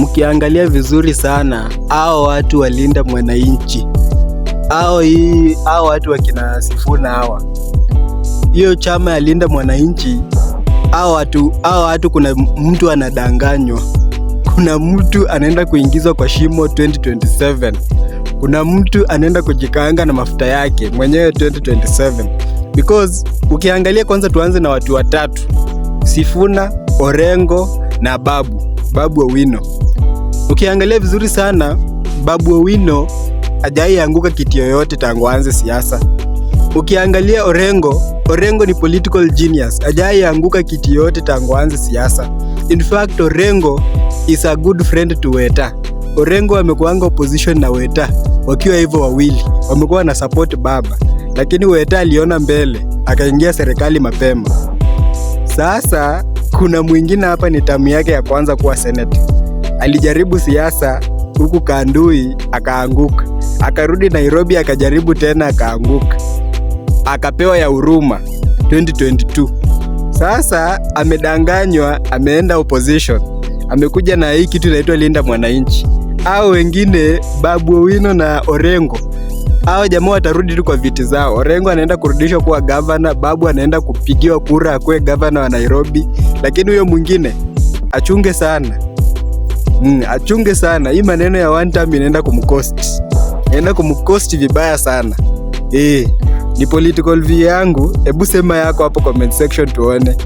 mkiangalia vizuri sana, hao watu walinda mwananchi, hao watu wakina Sifuna hawa, hiyo chama ya linda mwananchi, hao watu kuna mtu anadanganywa, kuna mtu anaenda kuingizwa kwa shimo 2027, kuna mtu anaenda kujikaanga na mafuta yake mwenyewe 2027. Because ukiangalia, kwanza tuanze na watu watatu: Sifuna, Orengo na Babu Owino. Ukiangalia vizuri sana, Babu Owino hajai anguka kiti yoyote tangu aanze siasa. Ukiangalia Orengo ni political genius, hajai anguka kiti yoyote tangu aanze siasa. In fact, Orengo is a good friend to Weta. Orengo amekuanga opposition na Weta, wakiwa hivyo wawili wamekuwa na support baba, lakini Weta aliona mbele akaingia serikali mapema. Sasa kuna mwingine hapa, ni tamu yake ya kwanza kuwa senate. Alijaribu siasa huku Kandui akaanguka, akarudi Nairobi akajaribu tena akaanguka, akapewa ya huruma 2022. Sasa amedanganywa, ameenda opposition, amekuja na hii kitu inaitwa linda mwananchi. Hao wengine Babu Owino na Orengo, hao jamaa watarudi tu kwa viti zao. Orengo anaenda kurudishwa kuwa governor, Babu anaenda kupigiwa kura akuwe governor wa Nairobi, lakini huyo mwingine achunge sana. Achunge sana. Hii maneno ya one time inaenda kumcost vibaya sana. Ni political view yangu. Hebu sema yako hapo comment section tuone.